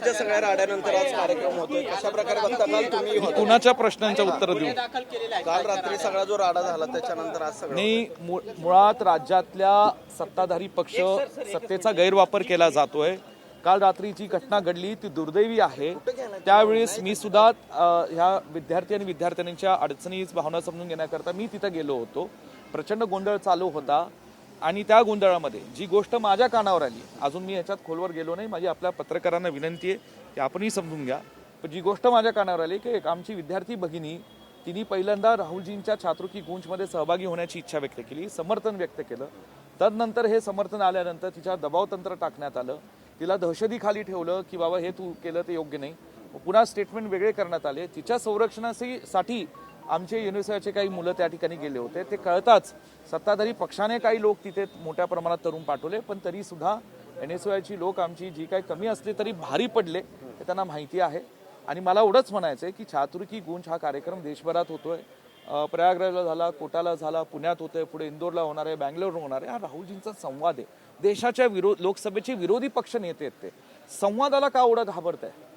शिवसेनेच्या सगळ्या राड्यानंतर आज कार्यक्रम होतोय, कशा प्रकारे बघता? काल तुम्ही कुणाच्या प्रश्नांचं उत्तर देऊ? काल रात्री सगळा जो राडा झाला त्याच्यानंतर आज सगळं नाही, मुळात राज्यातल्या सत्ताधारी पक्ष सत्तेचा गैरवापर केला जातोय. काल रात्री जी घटना घडली ती दुर्दैवी आहे. त्यावेळेस मी सुद्धा ह्या विद्यार्थी आणि विद्यार्थिनींच्या अडचणी भावना समजून घेण्याकरता मी तिथं गेलो होतो. प्रचंड गोंधळ चालू होता आणि त्या गोंधळामध्ये जी गोष्ट माझ्या कानावर आली, अजून मी याच्यात खोलवर गेलो नाही, माझी आपल्या पत्रकारांना विनंती आहे की आपणही समजून घ्या. पण जी गोष्ट माझ्या कानावर आली की एक आमची विद्यार्थी भगिनी, तिने पहिल्यांदा राहुलजींच्या छात्रकी गूंजमध्ये सहभागी होण्याची इच्छा व्यक्त केली, समर्थन व्यक्त केलं. तदनंतर हे समर्थन आल्यानंतर तिच्यावर दबावतंत्र टाकण्यात आलं, तिला दहशतीखाली ठेवलं की बाबा हे तू केलं ते योग्य नाही. पुन्हा स्टेटमेंट वेगळे करण्यात आले. तिच्या संरक्षणासाठी आमचे युनिव्हर्सिटीचे काही मुलं त्या ठिकाणी गेले होते. ते कळताच सत्ताधारी पक्षाने काही लोक तिथे मोठ्या प्रमाणात तरुण पाठवले, पण तरी सुद्धा NSYची लोक आमची जी काही कमी असली तरी भारी पडले हे त्यांना माहिती आहे. आणि मला एवढंच म्हणायचं आहे की छात्रकी गूंज हा कार्यक्रम देशभरात होतोय. प्रयागराजला झाला, कोटाला झाला, पुण्यात होतोय, पुढे इंदोरला होणार आहे, बँगलोरला होणार आहे. हा राहुलजींचा संवाद आहे. देशाच्या लोकसभेचे विरोधी पक्ष नेते आहेत, ते संवादाला का एवढं घाबरत आहे,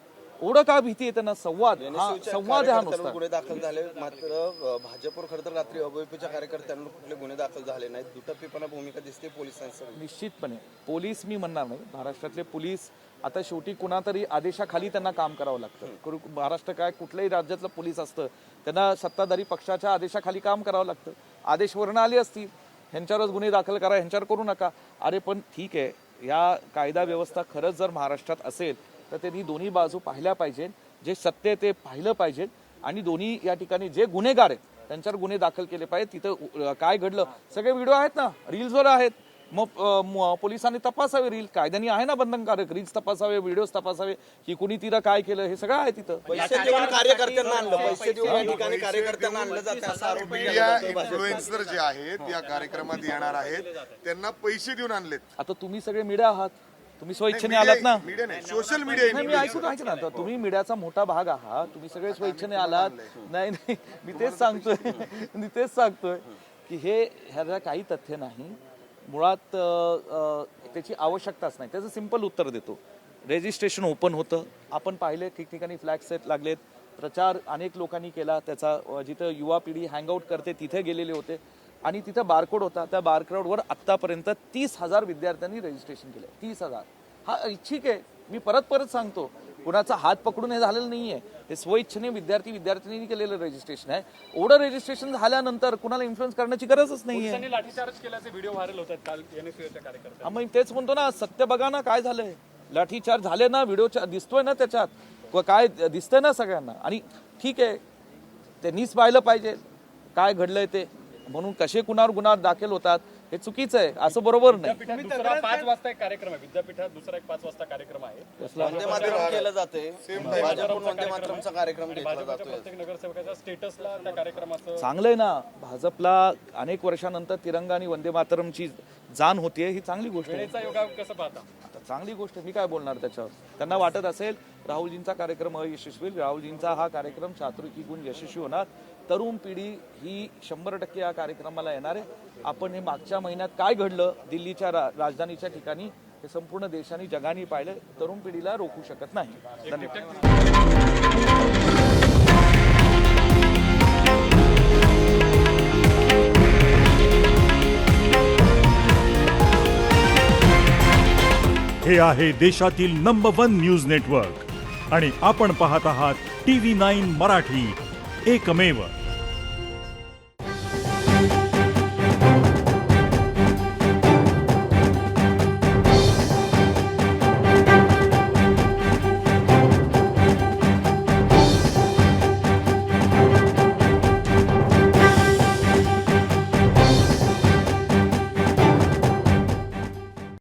एवढं का भीती आहे त्यांना? संवाद संवाद हा नुसता. गुन्हे दाखल झाले, मात्र भाजपवर खरं तर रात्री अभयपूच्या कार्यकर्त्यांवर कुठले गुन्हे दाखल झाले नाहीत. दुटप्पीपणा भूमिका दिसते पोलिसांची. निश्चितपणे पोलीस मी म्हणणार नाही, महाराष्ट्रातले पोलीस आता शेवटी कुणातरी आदेशाखाली त्यांना काम करावं लागतं. महाराष्ट्र काय कुठल्याही राज्यातलं पोलीस असतं, त्यांना सत्ताधारी पक्षाच्या आदेशाखाली काम करावं लागतं. आदेश वर्ण आले असतील, ह्यांच्यावरच गुन्हे दाखल करा, ह्यांच्यावर करू नका. अरे पण ठीक आहे, या कायदा व्यवस्था खरंच जर महाराष्ट्रात असेल तर त्यांनी दोन्ही बाजू पाहिल्या पाहिजेत, जे सत्य आहे ते पाहिलं पाहिजे आणि दोन्ही या ठिकाणी जे गुन्हेगार आहेत त्यांच्यावर गुन्हे दाखल केले पाहिजेत. तिथं काय घडलं सगळे व्हिडिओ आहेत ना, रील्सवर आहेत. मग पोलिसांनी तपासावे, रील कायद्याने आहे ना बंधनकारक, रील्स तपासावे, व्हिडिओज तपासावे की कुणी तिथं काय केलं, हे सगळं आहे तिथं. पैसे देऊन कार्यकर्त्यांना आणलं, पैसे देऊन या ठिकाणी कार्यकर्त्यांना आणलं जातं असा आरोप मीडिया इन्फ्लुएन्सर जे आहेत या कार्यक्रमात येणार आहेत त्यांना पैसे देऊन आणलेत. आता तुम्ही सगळे मीडिया आहात, तुम्ही स्वइच्छेने आलात ना. मीडिया नाही, सोशल मीडिया. नाही, मी ऐकून ना, आता तुम्ही मीडियाचा मोठा भाग आहात, तुम्ही सगळे स्वइच्छेने आलात. नाही नाही, मी तेच सांगतोय की ह्याला काही तथ्य नाही. मुळात त्याची आवश्यकताच नाही. त्याचं सिंपल उत्तर देतो. रेजिस्ट्रेशन ओपन होतं, आपण पाहिले ठिकठिकाणी फ्लॅग सेट लागलेत, प्रचार अनेक लोकांनी केला त्याचा. जिथं युवा पिढी हँगआउट करते तिथे गेलेले होते आणि तिथं बारकोड होता. त्या बारकोडवर आत्तापर्यंत 30,000 विद्यार्थ्यांनी रजिस्ट्रेशन केलं. 30,000 हा ऐच्छिक आहे. मी परत सांगतो, कुणाचा हात पकडून हे झालेलं नाहीये, हे स्वइच्छेने विद्यार्थ्यांनी केलेलं रजिस्ट्रेशन आहे. एवढं रजिस्ट्रेशन झाल्यानंतर कुणाला इन्फ्लुएन्स करण्याची गरजच नाहीये. लाठीचार्ज केल्याचे व्हिडिओ व्हायरल होतात काल NSYच्या कार्यकर्त्यांना. मग तेच म्हणतो ना, सत्य बघा ना काय झालंय. लाठीचार्ज झाले ना, व्हिडिओ दिसतोय ना, त्याच्यात काय दिसतंय ना सगळ्यांना. आणि ठीक आहे, त्यांनीच पाहिलं पाहिजे काय घडलंय ते, म्हणून कसे कुणावर गुन्हा दाखल होतात हे चुकीचं आहे, असं बरोबर नाही. विद्यापीठात 5 वाजता एक कार्यक्रम आहे, विद्यापीठात दुसरा एक 5 वाजता कार्यक्रम आहे. वंदे मातरम केलं जाते, भाजपकडून वंदे मातरमचा कार्यक्रम घेतला जातोय. प्रत्येक नगरसेवकाच्या स्टेटसला त्या कार्यक्रमाचं चांगलंय ना. भाजपला अनेक वर्षानंतर तिरंगा आणि वंदे मातरमची जाण होतीये, ही चांगली गोष्ट आहे. वेळेचा योगा कसं पाहता? आता चांगली गोष्ट आहे, मी काय बोलणार त्याच्यावर. त्यांना वाटत असेल राहुलजींचा कार्यक्रम अयशस्वी, राहुलजींचा हा कार्यक्रम छात्रकी गूंज यशस्वी होणार, तरुण पिढी ही 100% या कार्यक्रमाला येणार आहे. आपण हे मागच्या महिन्यात काय घडलं दिल्लीच्या राजधानीच्या ठिकाणी हे संपूर्ण देशाने जगाने पाहिलं. तरुण पिढीला रोखू शकत नाही. धन्यवाद. हे आहे देशातील नंबर 1 न्यूज नेटवर्क आणि आपण पाहत आहात TV9 मराठी, एकमेव.